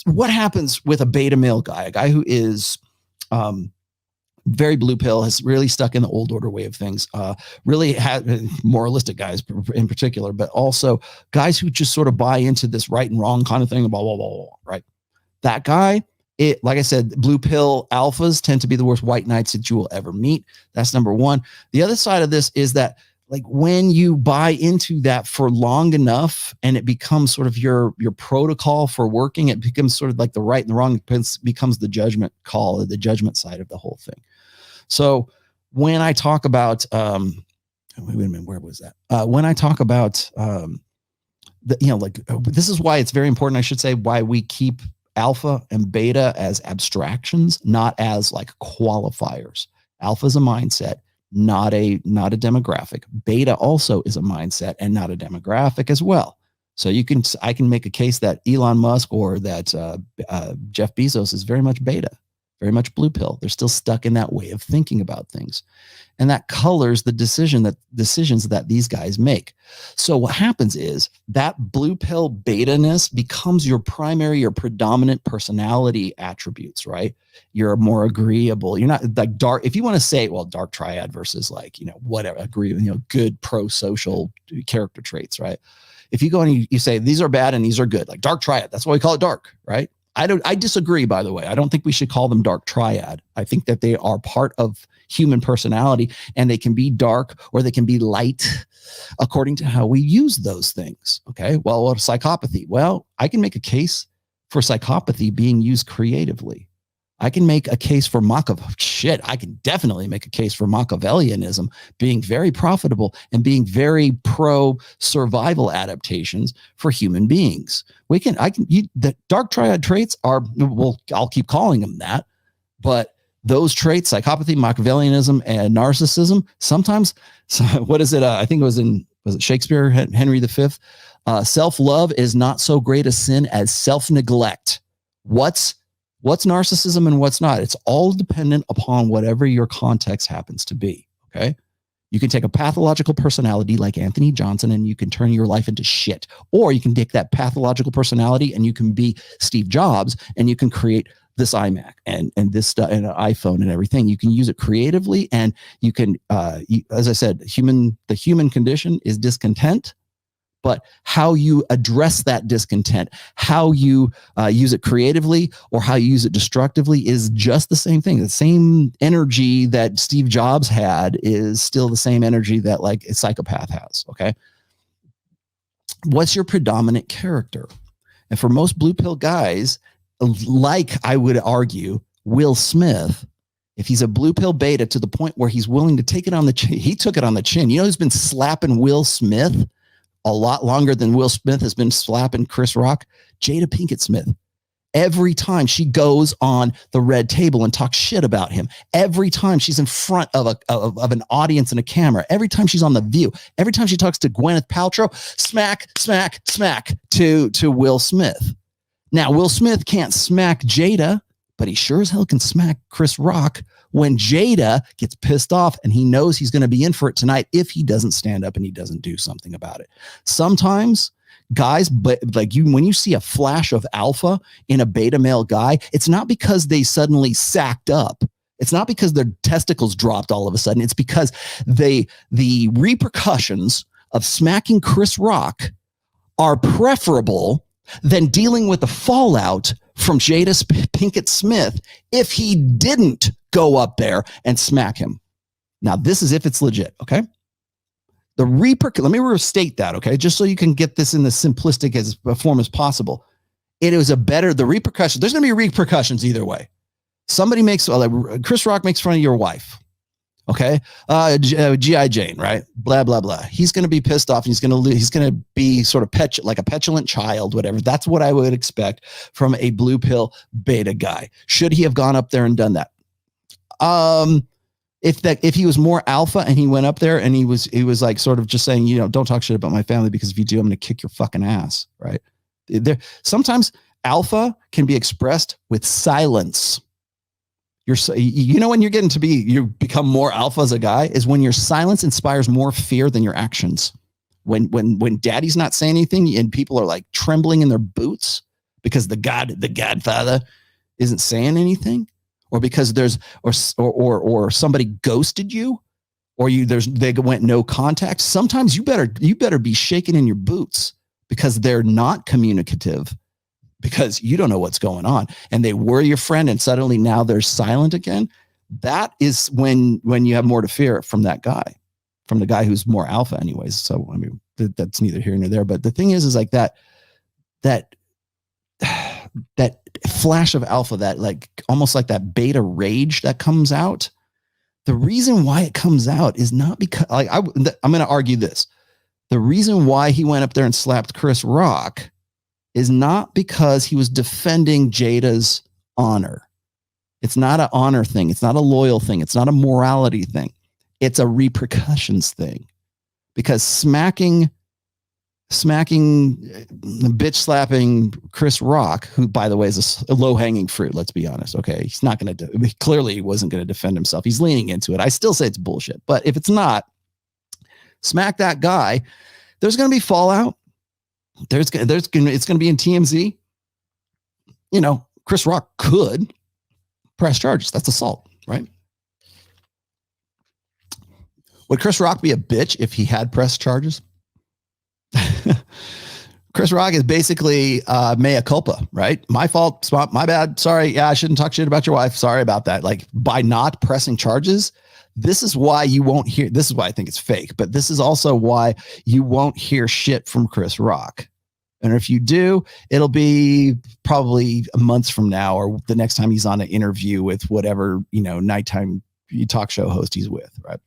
what happens with a beta male guy, a guy who is very blue pill, has really stuck in the old order way of things, really had moralistic guys in particular, but also guys who just sort of buy into this right and wrong kind of thing, blah, blah, blah, blah, right? That guy, like I said, blue pill alphas tend to be the worst white knights that you will ever meet. That's number one. The other side of this is that, like, when you buy into that for long enough and it becomes sort of your protocol for working, it becomes sort of like the right and the wrong, becomes the judgment call, or the judgment side of the whole thing. So when I talk about, wait a minute, where was that? When I talk about, this is why it's very important, I should say, why we keep alpha and beta as abstractions, not as like qualifiers. Alpha is a mindset, not a demographic. Beta also is a mindset and not a demographic as well. So I can make a case that Elon Musk or that Jeff Bezos is very much beta, very much blue pill. They're still stuck in that way of thinking about things. And that colors the decisions that these guys make. So what happens is that blue pill beta-ness becomes your primary or predominant personality attributes, right? You're more agreeable. You're not like dark. If you want to say, well, dark triad versus like, whatever, good pro-social character traits, right? If you go and you say, these are bad and these are good, like dark triad, that's why we call it dark, right? I disagree, by the way. I don't think we should call them dark triad. I think that they are part of human personality, and they can be dark or they can be light according to how we use those things. Okay. Well, what psychopathy? Well, I can make a case for psychopathy being used creatively. I can make a case for I can definitely make a case for Machiavellianism being very profitable and being very pro survival adaptations for human beings. The dark triad traits are, well, I'll keep calling them that, but those traits, psychopathy, Machiavellianism, and narcissism, sometimes, what is it? I think was it Shakespeare, Henry V? Self-love is not so great a sin as self-neglect. What's narcissism and what's not? It's all dependent upon whatever your context happens to be. Okay. You can take a pathological personality like Anthony Johnson and you can turn your life into shit. Or you can take that pathological personality and you can be Steve Jobs and you can create this iMac and this stuff and an iPhone and everything. You can use it creatively, and you can, as I said, the human condition is discontent. But how you address that discontent, how you use it creatively or how you use it destructively is just the same thing. The same energy that Steve Jobs had is still the same energy that like a psychopath has. Okay. What's your predominant character? And for most blue pill guys, like I would argue, Will Smith, if he's a blue pill beta to the point where he's willing to take it on the chin, he took it on the chin. You know who's been slapping Will Smith a lot longer than Will Smith has been slapping Chris Rock? Jada Pinkett Smith. Every time she goes on the red table and talks shit about him, every time she's in front of an audience and a camera, every time she's on The View, every time she talks to Gwyneth Paltrow, smack, smack, smack to Will Smith. Now, Will Smith can't smack Jada, but he sure as hell can smack Chris Rock when Jada gets pissed off and he knows he's going to be in for it tonight if he doesn't stand up and he doesn't do something about it. Sometimes guys, but like when you see a flash of alpha in a beta male guy, it's not because they suddenly sacked up. It's not because their testicles dropped all of a sudden. It's because the repercussions of smacking Chris Rock are preferable than dealing with the fallout from Jada Pinkett Smith if he didn't go up there and smack him. Now, this is if it's legit, okay? Let me restate that, okay? Just so you can get this in the simplistic as form as possible. The repercussions, there's going to be repercussions either way. Chris Rock makes fun of your wife. Okay. G.I. Jane, right? Blah, blah, blah. He's going to be pissed off and he's going to be sort of like a petulant child, whatever. That's what I would expect from a blue pill beta guy. Should he have gone up there and done that? If he was more alpha and he went up there and he was like sort of just saying, don't talk shit about my family because if you do, I'm going to kick your fucking ass. Right. Sometimes alpha can be expressed with silence. When you're you become more alpha as a guy is when your silence inspires more fear than your actions. When daddy's not saying anything and people are like trembling in their boots because the Godfather isn't saying anything, or because there's or somebody ghosted you, or they went no contact. Sometimes you better be shaking in your boots because they're not communicative, because you don't know what's going on, and they were your friend and suddenly now they're silent again. That is when you have more to fear from that guy, from the guy who's more alpha anyways. So I mean, that's neither here nor there. But the thing is like that flash of alpha, that like almost like that beta rage that comes out. The reason why it comes out is not because, like, I'm going to argue this. The reason why he went up there and slapped Chris Rock is not because he was defending Jada's honor. It's not an honor thing. It's not a loyal thing. It's not a morality thing. It's a repercussions thing. Because smacking, bitch slapping Chris Rock, who, by the way, is a low-hanging fruit, let's be honest. Okay, he's not going to, clearly he wasn't going to defend himself. He's leaning into it. I still say it's bullshit. But if it's not, smack that guy, there's going to be fallout. It's going to be in TMZ. You know, Chris Rock could press charges. That's assault, right? Would Chris Rock be a bitch if he had pressed charges? Chris Rock is basically mea culpa, right? My fault, my bad. Sorry. Yeah, I shouldn't talk shit about your wife. Sorry about that. Like, by not pressing charges, this is why you won't hear, this is why I think it's fake, but this is also why you won't hear shit from Chris Rock. And if you do, it'll be probably months from now, or the next time he's on an interview with whatever, you know, nighttime talk show host he's with, right?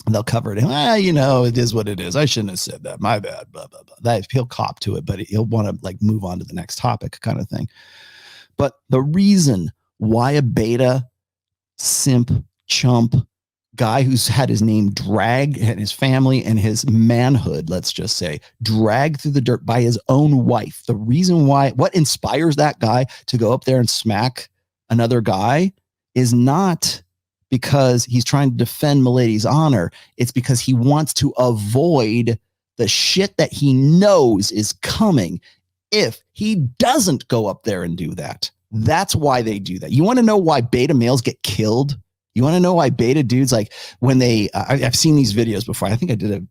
And they'll cover it. You know, it is what it is. I shouldn't have said that. My bad. Blah, blah, blah. That he'll cop to it, but he'll want to like move on to the next topic kind of thing. But the reason why a beta simp chump guy who's had his name dragged and his family and his manhood, let's just say, dragged through the dirt by his own wife, the reason why, what inspires that guy to go up there and smack another guy is not because he's trying to defend Milady's honor. It's because he wants to avoid the shit that he knows is coming if he doesn't go up there and do that. That's why they do that. You want to know why beta males get killed? You want to know why beta dudes, like when they, I've seen these videos before. I think I did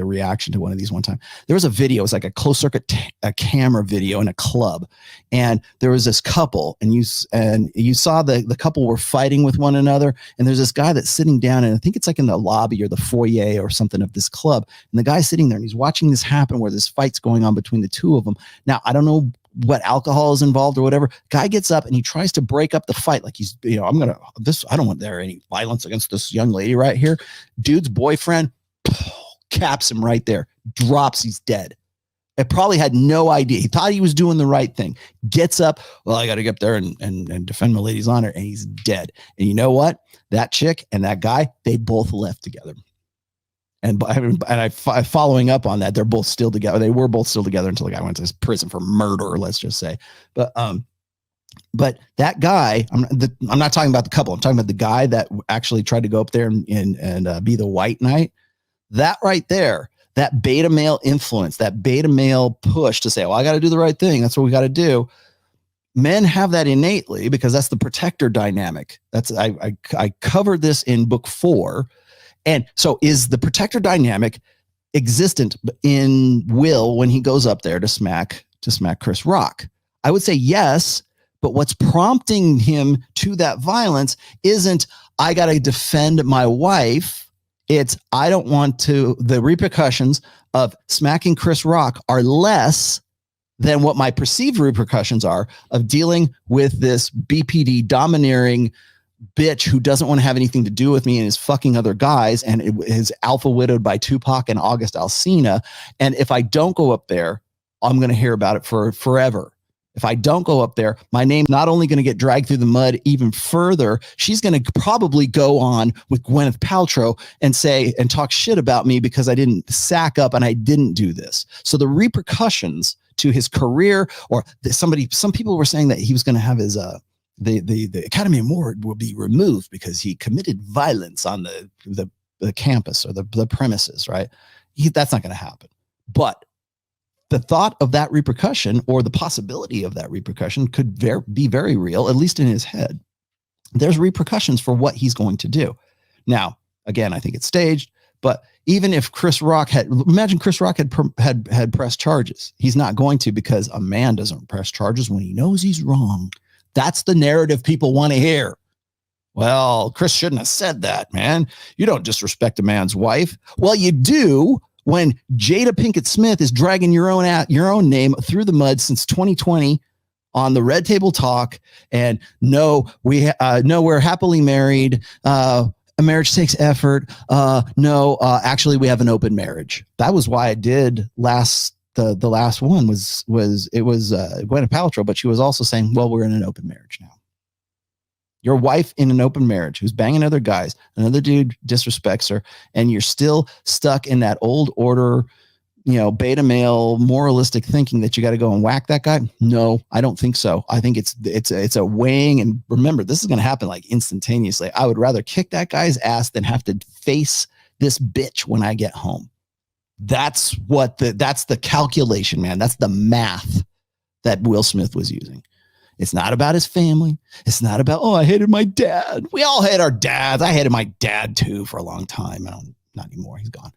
a reaction to one of these one time. There was a video, it was like a closed circuit a camera video in a club. And there was this couple, and you saw the couple were fighting with one another. And there's this guy that's sitting down, and I think it's like in the lobby or the foyer or something of this club. And the guy's sitting there and he's watching this happen where this fight's going on between the two of them. Now, I don't know what alcohol is involved or whatever. Guy gets up and he tries to break up the fight. Like he's, you know, I don't want there any violence against this young lady right here. Dude's boyfriend caps him right there, drops, he's dead. It probably had no idea. He thought he was doing the right thing. Gets up. Well, I got to get up there and defend my lady's honor. And he's dead. And you know what? That chick and that guy, they both left together. And I following up on that, they're both still together. They were both still together until the guy went to prison for murder, let's just say. But that guy, I'm not talking about the couple. I'm talking about the guy that actually tried to go up there and be the white knight. That right there, that beta male influence, that beta male push to say, well, I got to do the right thing. That's what we got to do. Men have that innately because that's the protector dynamic. I covered this in book 4. And so is the protector dynamic existent in Will when he goes up there to smack Chris Rock? I would say yes, but what's prompting him to that violence isn't, I got to defend my wife. It's, I don't want to, the repercussions of smacking Chris Rock are less than what my perceived repercussions are of dealing with this BPD domineering bitch who doesn't want to have anything to do with me and is fucking other guys and is alpha widowed by Tupac and August Alsina. And if I don't go up there, I'm going to hear about it for forever. If I don't go up there, my name's not only going to get dragged through the mud even further, she's going to probably go on with Gwyneth Paltrow and say and talk shit about me because I didn't sack up and I didn't do this. So the repercussions to his career, or some people were saying that he was going to have his the Academy Award will be removed because he committed violence on the campus or the premises, right? That's not going to happen. But the thought of that repercussion or the possibility of that repercussion could be very real, at least in his head. There's repercussions for what he's going to do. Now, again, I think it's staged, but even if Chris Rock imagine Chris Rock had pressed charges. He's not going to, because a man doesn't press charges when he knows he's wrong. That's the narrative people want to hear. Well, Chris shouldn't have said that, man. You don't disrespect a man's wife. Well, you do when Jada Pinkett Smith is dragging your own name through the mud since 2020 on the Red Table Talk. And we're happily married. A marriage takes effort. Actually, we have an open marriage. That was why I did the last one was Gwyneth Paltrow, but she was also saying, well, we're in an open marriage now. Your wife in an open marriage who's banging other guys, another dude disrespects her, and you're still stuck in that old order, beta male moralistic thinking that you got to go and whack that guy. No, I don't think so. I think it's a weighing, and remember, this is going to happen like instantaneously. I would rather kick that guy's ass than have to face this bitch when I get home. That's the calculation, man. That's the math that Will Smith was using. It's not about his family. It's not about, I hated my dad. We all hate our dads. I hated my dad too for a long time. Not anymore. He's gone.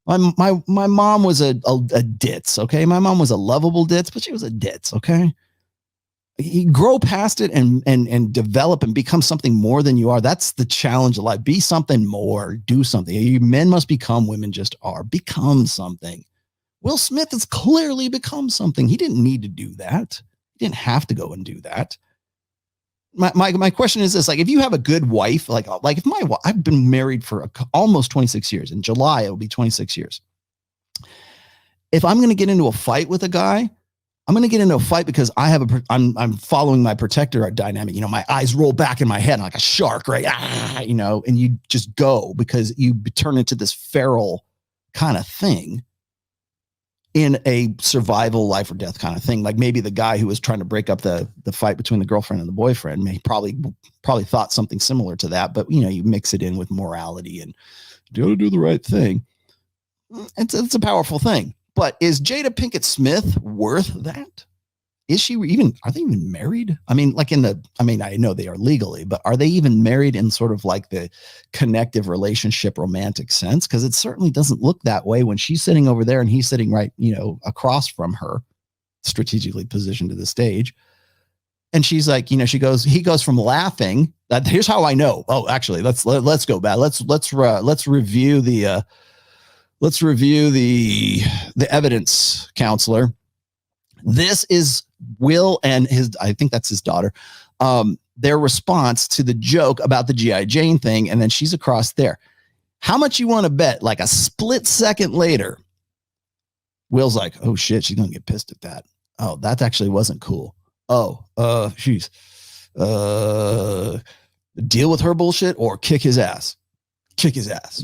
My mom was a ditz. Okay. My mom was a lovable ditz, but she was a ditz. Okay. You grow past it and develop and become something more than you are. That's the challenge of life. Be something more. Do something. Men must become, women just are. Become something. Will Smith has clearly become something. He didn't need to do that. He didn't have to go and do that. My question is this: like, if you have a good wife, like if my wife, I've been married for almost 26 years. In July, it will be 26 years. If I'm going to get into a fight with a guy, I'm going to get into a fight because I'm following my protector dynamic. My eyes roll back in my head like a shark, right? And you just go because you turn into this feral kind of thing in a survival life or death kind of thing. Like maybe the guy who was trying to break up the fight between the girlfriend and the boyfriend, may probably thought something similar to that, but you mix it in with morality and you got to do the right thing. It's a powerful thing. But is Jada Pinkett Smith worth that? Are they even married? I know they are legally, but are they even married in sort of like the connective relationship romantic sense? Because it certainly doesn't look that way when she's sitting over there and he's sitting right, across from her, strategically positioned to the stage. And she's like, he goes from laughing. Here's how I know. Oh, actually, let's go back. Let's review the evidence, counselor. This is Will and I think that's his daughter, their response to the joke about the G.I. Jane thing. And then she's across there. How much you want to bet? Like a split second later, Will's like, oh shit, she's going to get pissed at that. Oh, that actually wasn't cool. Oh, she's deal with her bullshit or kick his ass.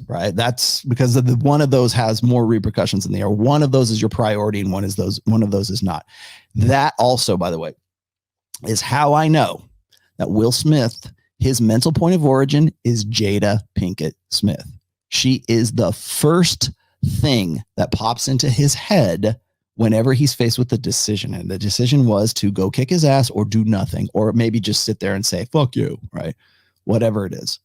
Right? That's because one of those has more repercussions in the air. One of those is your priority and one of those is not. That also, by the way, is how I know that Will Smith, his mental point of origin is Jada Pinkett Smith. She is the first thing that pops into his head whenever he's faced with the decision. And the decision was to go kick his ass or do nothing, or maybe just sit there and say, fuck you, right? Whatever it is.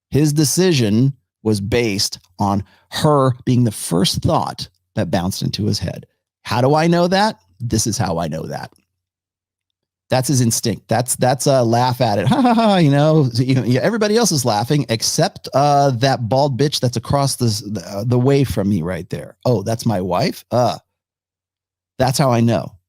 His decision was based on her being the first thought that bounced into his head. How do I know that? This is how I know that. That's his instinct. That's a laugh at it. Ha ha ha. Everybody else is laughing except that bald bitch that's across the way from me right there. Oh, that's my wife. That's how I know.